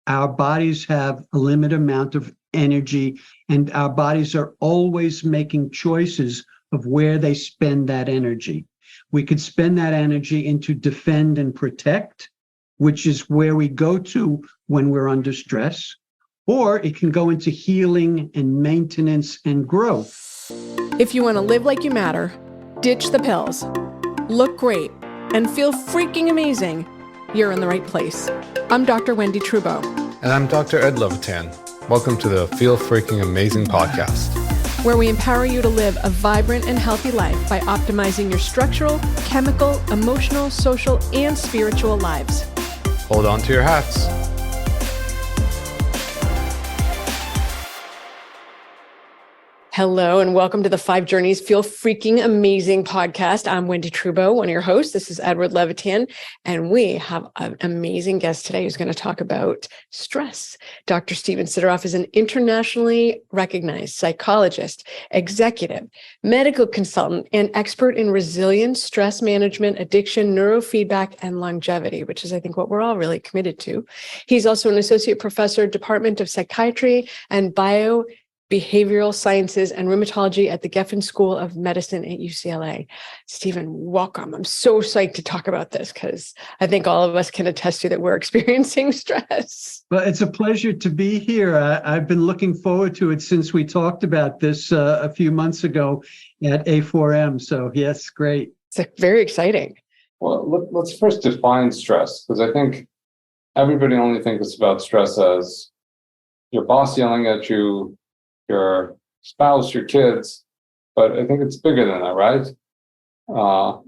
our bodies have a limited amount of energy, and our bodies are always making choices of where they spend that energy. We could spend that energy into defend and protect, which is where we go to when we're under stress, or it can go into healing and maintenance and growth. If you want to live like you matter, ditch the pills, look great, and feel freaking amazing, you're in the right place. I'm Dr. Wendy Trudeau. And I'm Dr. Ed Levitan. Welcome to the Feel Freaking Amazing podcast, where we empower you to live a vibrant and healthy life by optimizing your structural, chemical, emotional, social, and spiritual lives. Hold on to your hats. Hello, and welcome to the 5 Journeys Feel Freaking Amazing podcast. I'm Wendy Trudeau, one of your hosts. This is Edward Levitan, and we have an amazing guest today who's going to talk about stress. Dr. Sideroff is an internationally recognized psychologist, executive, medical consultant, and expert in resilience, stress management, addiction, neurofeedback, and longevity, which is, I think, what we're all really committed to. He's also an associate professor, Department of Psychiatry and Behavioral Sciences and Rheumatology at the Geffen School of Medicine at UCLA. Stephen, welcome. I'm so psyched to talk about this because I think all of us can attest to that we're experiencing stress. Well, it's a pleasure to be here. I've been looking forward to it since we talked about this a few months ago at A4M. So yes, great. It's very exciting. Well, let's first define stress, because I think everybody only thinks about stress as your boss yelling at you, your spouse, your kids, but I think it's bigger than that, right? What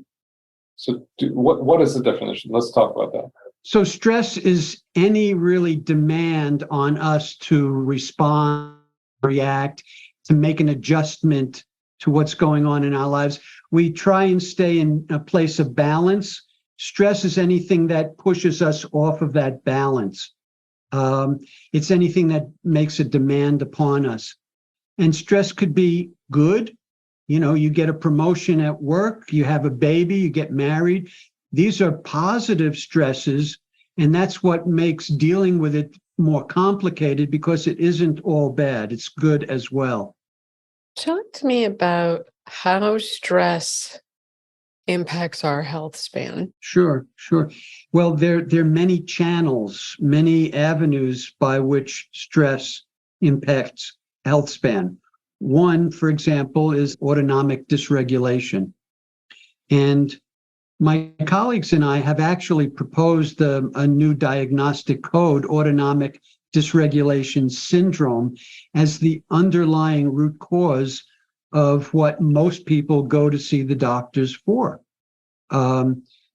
is the definition? Let's talk about that. So stress is any really demand on us to respond, react, to make an adjustment to what's going on in our lives. We try and stay in a place of balance. Stress is anything that pushes us off of that balance. It's anything that makes a demand upon us. And stress could be good. You know, you get a promotion at work, you have a baby, you get married. These are positive stresses, and that's what makes dealing with it more complicated because it isn't all bad. It's good as well. Talk to me about how stress impacts our health span. Sure. Well, there are many channels, many avenues by which stress impacts health span. One, for example, is autonomic dysregulation. And my colleagues and I have actually proposed a new diagnostic code, autonomic dysregulation syndrome, as the underlying root cause of what most people go to see the doctors for.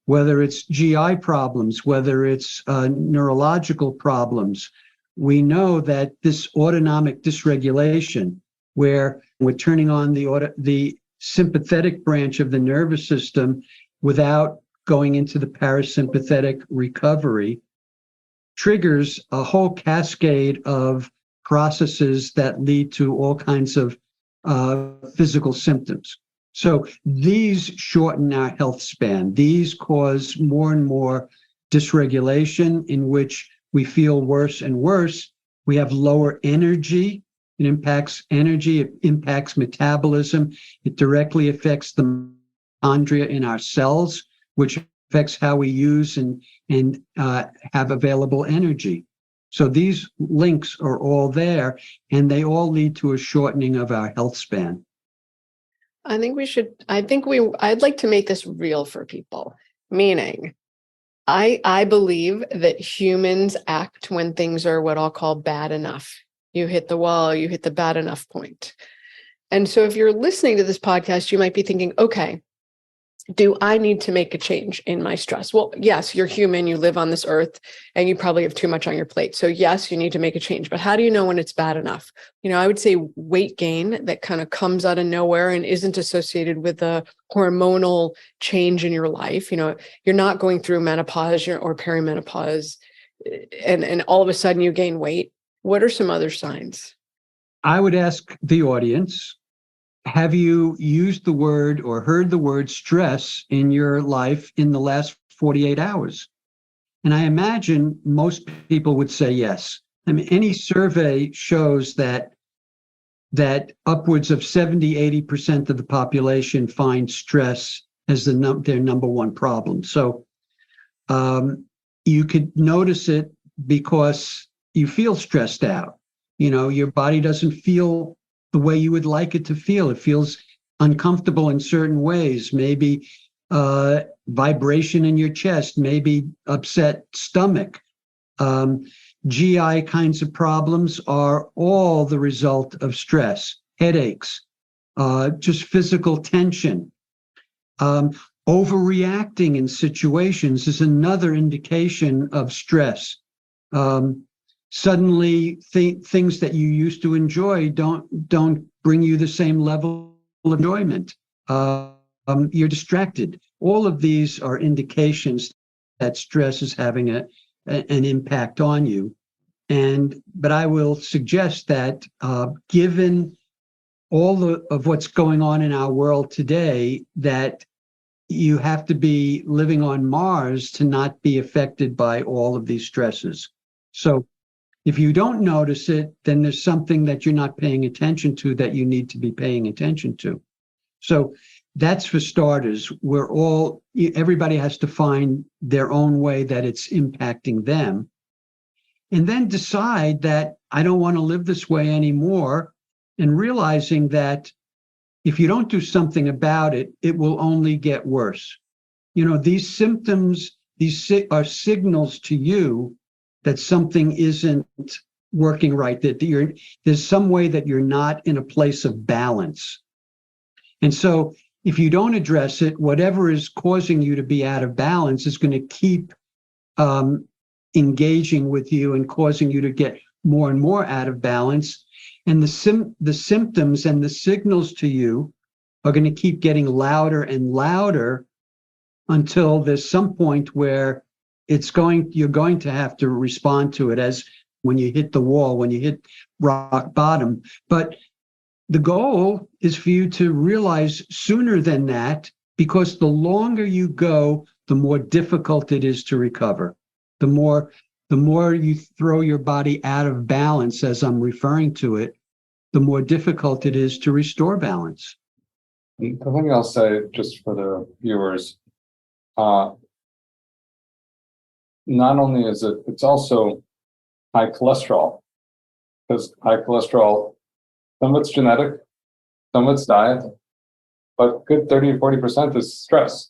Whether it's GI problems, whether it's neurological problems, we know that this autonomic dysregulation, where we're turning on the sympathetic branch of the nervous system without going into the parasympathetic recovery, triggers a whole cascade of processes that lead to all kinds of physical symptoms. So these shorten our health span. These cause more and more dysregulation in which we feel worse and worse. We have lower energy. It impacts energy. It impacts metabolism. It directly affects the mitochondria in our cells, which affects how we use and have available energy. So these links are all there, and they all lead to a shortening of our health span. I'd like to make this real for people, meaning I believe that humans act when things are what I'll call bad enough. You hit the wall, you hit the bad enough point. And so if you're listening to this podcast, you might be thinking, okay, do I need to make a change in my stress? Well, yes, you're human, you live on this earth, and you probably have too much on your plate. So yes, you need to make a change, but how do you know when it's bad enough? I would say weight gain that kind of comes out of nowhere and isn't associated with a hormonal change in your life. You're not going through menopause or perimenopause, and all of a sudden you gain weight. What are some other signs? I would ask the audience, have you used the word or heard the word stress in your life in the last 48 hours? And I imagine most people would say yes. I mean, any survey shows that upwards of 70-80% of the population find stress as their number one problem. So you could notice it because you feel stressed out. Your body doesn't feel the way you would like it to feel. It feels uncomfortable in certain ways, maybe vibration in your chest, maybe upset stomach. GI kinds of problems are all the result of stress, headaches, just physical tension. Overreacting in situations is another indication of stress. Suddenly, things that you used to enjoy don't bring you the same level of enjoyment. You're distracted. All of these are indications that stress is having an impact on you. But I will suggest that given all of what's going on in our world today, that you have to be living on Mars to not be affected by all of these stresses. So if you don't notice it, then there's something that you're not paying attention to that you need to be paying attention to. So that's for starters. Everybody has to find their own way that it's impacting them. And then decide that I don't want to live this way anymore, and realizing that if you don't do something about it, it will only get worse. These symptoms, are signals to you that something isn't working right, that there's some way that you're not in a place of balance. And so if you don't address it, whatever is causing you to be out of balance is going to keep engaging with you and causing you to get more and more out of balance. And the symptoms and the signals to you are going to keep getting louder and louder until there's some point where you're going to have to respond to it, as when you hit the wall, when you hit rock bottom. But the goal is for you to realize sooner than that, because the longer you go, the more difficult it is to recover. The more you throw your body out of balance, as I'm referring to it, the more difficult it is to restore balance. The thing I'll say, just for the viewers, not only is it's also high cholesterol, because high cholesterol, some of it's genetic, some of it's diet, but good 30 to 40% is stress.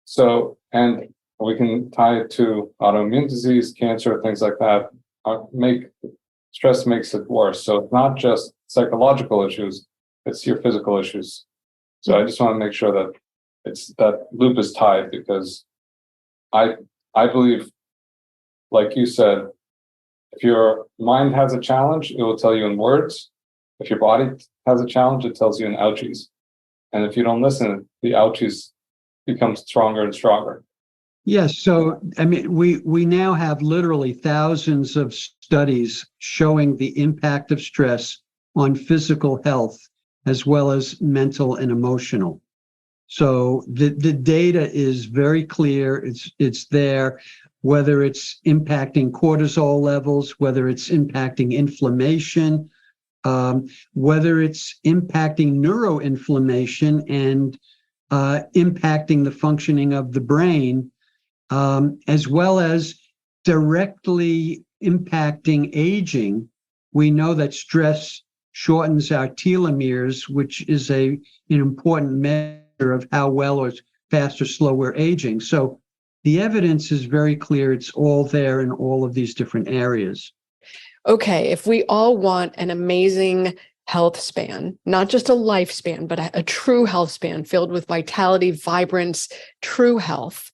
So, and we can tie it to autoimmune disease, cancer, things like that. Stress makes it worse. So it's not just psychological issues, it's your physical issues. So I just want to make sure that that loop is tied, because I believe, like you said, if your mind has a challenge, it will tell you in words. If your body has a challenge, it tells you in ouchies. And if you don't listen, the ouchies become stronger and stronger. Yes. So, I mean, we now have literally thousands of studies showing the impact of stress on physical health as well as mental and emotional. So the data is very clear. It's there, whether it's impacting cortisol levels, whether it's impacting inflammation, whether it's impacting neuroinflammation and impacting the functioning of the brain, as well as directly impacting aging. We know that stress shortens our telomeres, which is an important measure of how well or fast or slow we're aging. So the evidence is very clear. It's all there in all of these different areas. Okay, if we all want an amazing health span, not just a lifespan, but a true health span filled with vitality, vibrance, true health,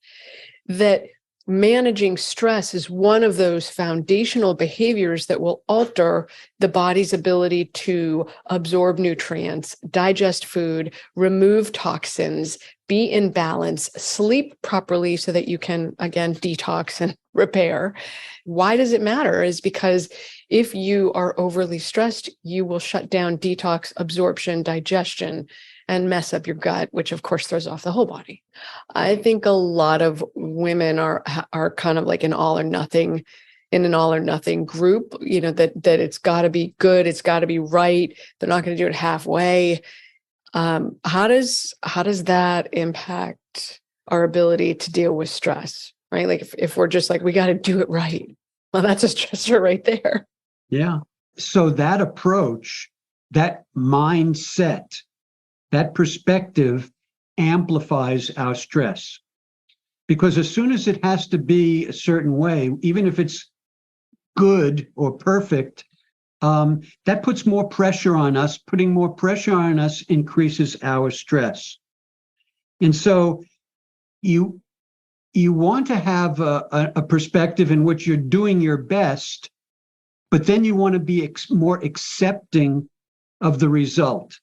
that managing stress is one of those foundational behaviors that will alter the body's ability to absorb nutrients, digest food, remove toxins, be in balance, sleep properly so that you can, again, detox and repair. Why does it matter? Is because if you are overly stressed, you will shut down detox, absorption, digestion. and mess up your gut, which of course throws off the whole body. I think a lot of women are kind of like in an all or nothing group, that it's got to be good, it's got to be right. They're not going to do it halfway. How does that impact our ability to deal with stress, right? Like if we're just like, we got to do it right. Well, that's a stressor right there. Yeah. So that approach, that mindset, that perspective amplifies our stress. Because as soon as it has to be a certain way, even if it's good or perfect, that puts more pressure on us. Putting more pressure on us increases our stress. And so you want to have a perspective in which you're doing your best, but then you want to be more accepting of the result.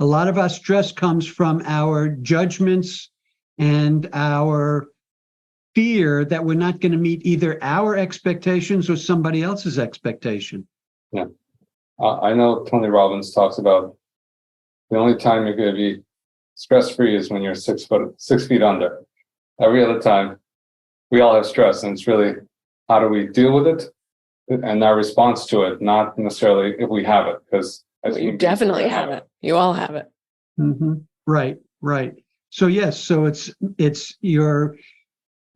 A lot of our stress comes from our judgments and our fear that we're not going to meet either our expectations or somebody else's expectation. Yeah. I know Tony Robbins talks about the only time you're going to be stress-free is when you're 6 feet under. Every other time, we all have stress, and it's really how do we deal with it and our response to it, not necessarily if we have it, because you definitely have it. You all have it. Mm-hmm. Right. So yes, so it's your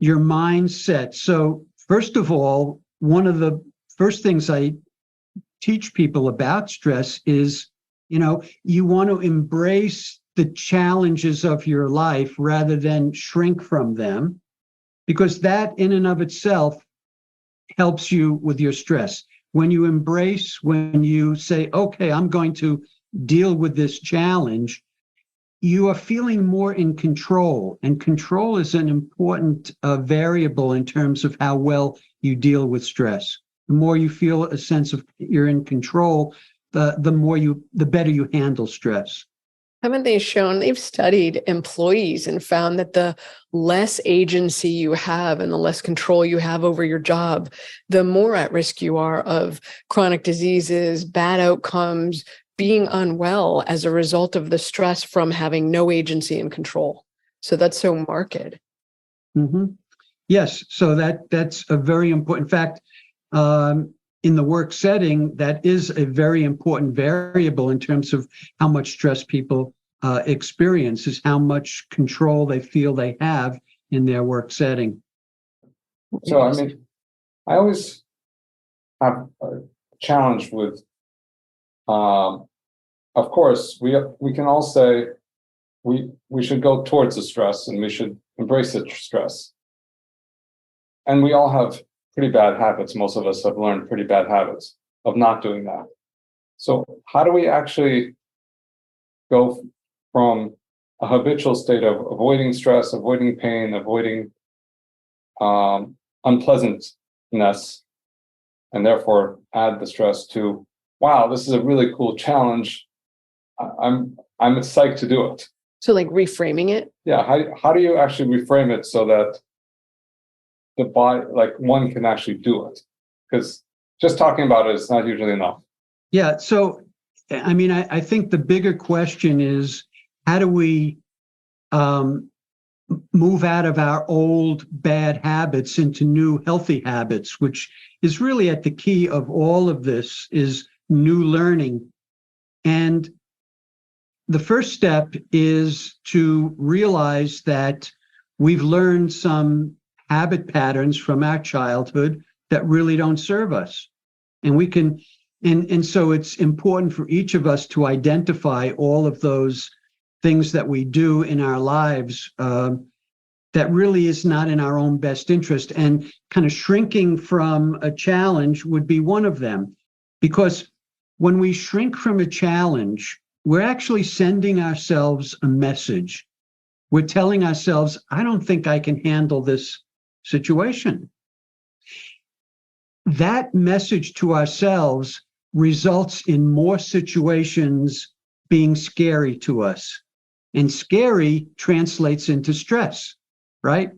mindset. So first of all, one of the first things I teach people about stress is, you want to embrace the challenges of your life rather than shrink from them, because that in and of itself helps you with your stress. When you say, okay, I'm going to deal with this challenge, you are feeling more in control. And control is an important variable in terms of how well you deal with stress. The more you feel a sense of you're in control, the better you handle stress. Haven't they've studied employees and found that the less agency you have and the less control you have over your job, the more at risk you are of chronic diseases, bad outcomes, being unwell as a result of the stress from having no agency and control. So that's so marked. Mm-hmm. Yes. So that's a very important fact. In the work setting, that is a very important variable in terms of how much stress people experience, is how much control they feel they have in their work setting. So, I always have a challenge with, of course, we can all say we should go towards the stress and we should embrace the stress. And we all have pretty bad habits. Most of us have learned pretty bad habits of not doing that. So how do we actually go from a habitual state of avoiding stress, avoiding pain, avoiding unpleasantness, and therefore add the stress to, wow, this is a really cool challenge. I'm psyched to do it. So like reframing it? Yeah. How do you actually reframe it so that the body, like one can actually do it? Because just talking about it is not usually enough. Yeah. So, I think the bigger question is, how do we move out of our old bad habits into new healthy habits, which is really at the key of all of this, is new learning. And the first step is to realize that we've learned some habit patterns from our childhood that really don't serve us. And we can, and so it's important for each of us to identify all of those things that we do in our lives that really is not in our own best interest. And kind of shrinking from a challenge would be one of them. Because when we shrink from a challenge, we're actually sending ourselves a message. We're telling ourselves, I don't think I can handle this situation. That message to ourselves results in more situations being scary to us. And scary translates into stress, right?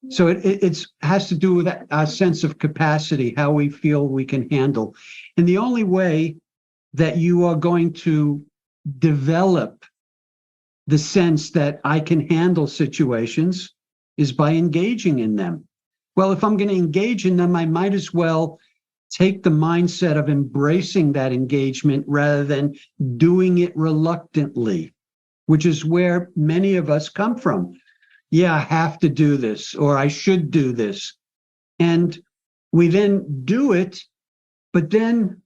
So it has to do with our sense of capacity, how we feel we can handle. And the only way that you are going to develop the sense that I can handle situations is by engaging in them. Well, if I'm going to engage in them, I might as well take the mindset of embracing that engagement rather than doing it reluctantly, which is where many of us come from. Yeah, I have to do this, or I should do this. And we then do it, but then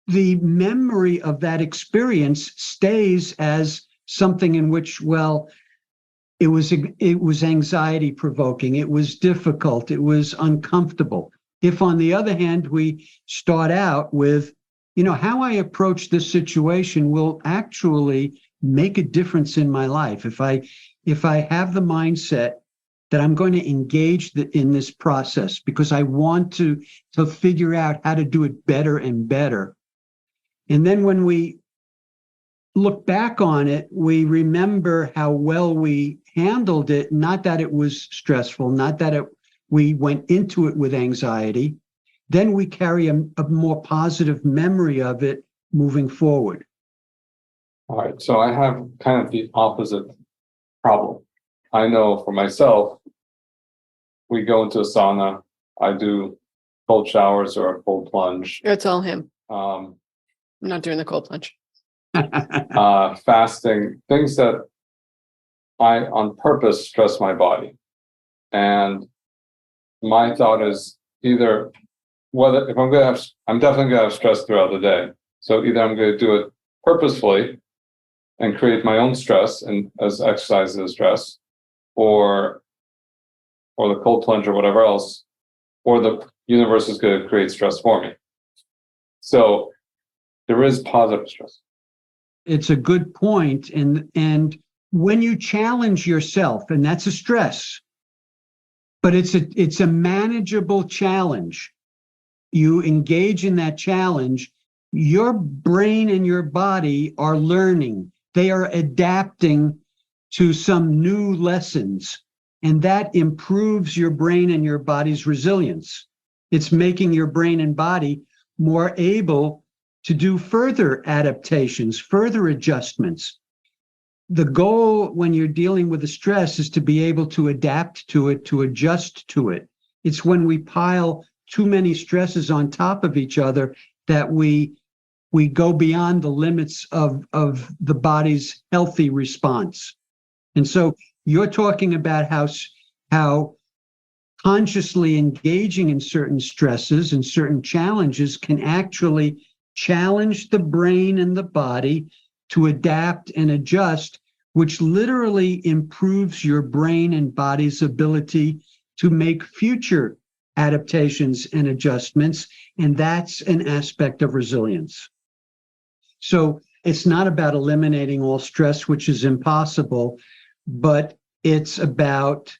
the memory of that experience stays as something in which, well, it was anxiety provoking, it was difficult, it was uncomfortable. If, on the other hand, we start out with, how I approach this situation will actually make a difference in my life. If I have the mindset that I'm going to engage in this process because I want to figure out how to do it better and better. And then when we look back on it, we remember how well we handled it, not that it was stressful, not that we went into it with anxiety. Then we carry a more positive memory of it moving forward. All right, so I have kind of the opposite problem. I know for myself, we go into a sauna, I do cold showers or a cold plunge. It's all him. Um, I'm not doing the cold plunge. Fasting, things that I on purpose stress my body. And my thought is either whether if I'm definitely gonna have stress throughout the day. So either I'm gonna do it purposefully and create my own stress and as exercise as stress, or the cold plunge or whatever else, or the universe is going to create stress for me. So there is positive stress. It's a good point. And when you challenge yourself, and that's a stress, but it's a manageable challenge. You engage in that challenge, your brain and your body are learning. They are adapting to some new lessons, and that improves your brain and your body's resilience. It's making your brain and body more able to do further adaptations, further adjustments. The goal when you're dealing with the stress is to be able to adapt to it, to adjust to it. It's when we pile too many stresses on top of each other that we go beyond the limits of the body's healthy response. And so you're talking about how consciously engaging in certain stresses and certain challenges can actually challenge the brain and the body to adapt and adjust, which literally improves your brain and body's ability to make future adaptations and adjustments. And that's an aspect of resilience. So it's not about eliminating all stress, which is impossible, but it's about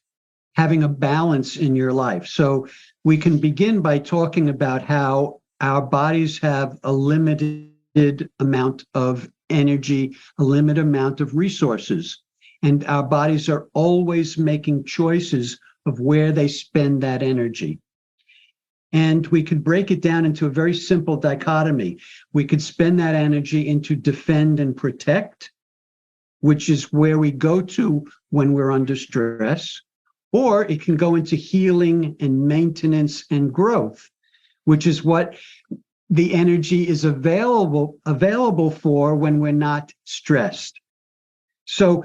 having a balance in your life. So we can begin by talking about how our bodies have a limited amount of energy, a limited amount of resources, and our bodies are always making choices of where they spend that energy. And we could break it down into a very simple dichotomy. We could spend that energy into defend and protect, which is where we go to when we're under stress, or it can go into healing and maintenance and growth, which is what the energy is available for when we're not stressed. So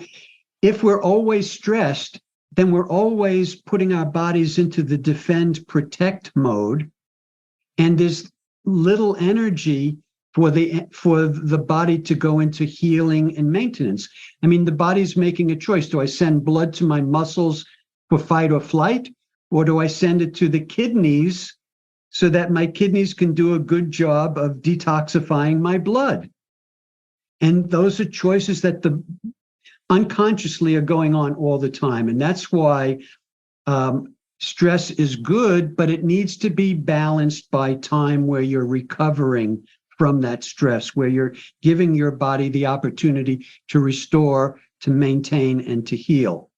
if we're always stressed, then we're always putting our bodies into the defend, protect mode, and there's little energy for the body to go into healing and maintenance. I mean, the body's making a choice. Do I send blood to my muscles for fight or flight, or do I send it to the kidneys so that my kidneys can do a good job of detoxifying my blood? And those are choices that unconsciously are going on all the time. And that's why stress is good, but it needs to be balanced by time where you're recovering from that stress, where you're giving your body the opportunity to restore, to maintain, and to heal.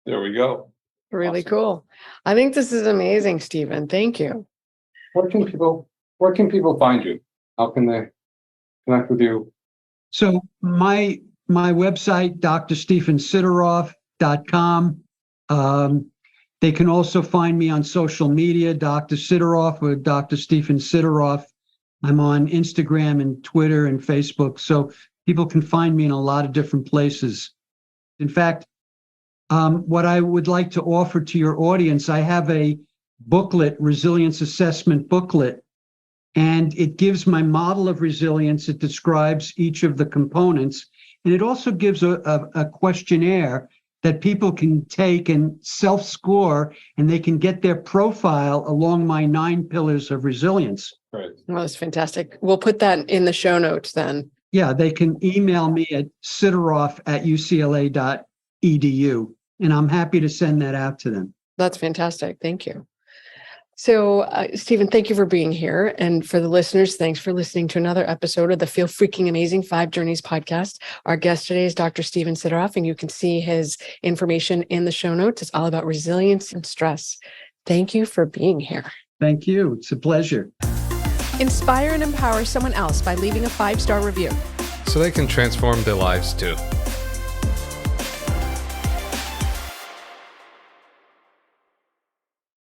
There we go. Really Awesome. cool. I think this is amazing, Stephen. Thank you. Where can people find you? How can they connect with you? So my my website, drstephensideroff.com. They can also find me on social media, Dr. Sideroff or Dr. Stephen Sideroff. I'm on Instagram and Twitter and Facebook, so people can find me in a lot of different places. In fact, what I would like to offer to your audience, I have a booklet, resilience assessment booklet, and it gives my model of resilience. It describes each of the components, and it also gives a questionnaire that people can take and self-score, and they can get their profile along my 9 pillars of resilience. Right. Well, that's fantastic. We'll put that in the show notes then. Yeah, they can email me at sideroff@ucla.edu, and I'm happy to send that out to them. That's fantastic. Thank you. So, Stephen, thank you for being here. And for the listeners, thanks for listening to another episode of the Feel Freaking Amazing 5 Journeys podcast. Our guest today is Dr. Stephen Sideroff, and you can see his information in the show notes. It's all about resilience and stress. Thank you for being here. Thank you. It's a pleasure. Inspire and empower someone else by leaving a 5-star review. So they can transform their lives too.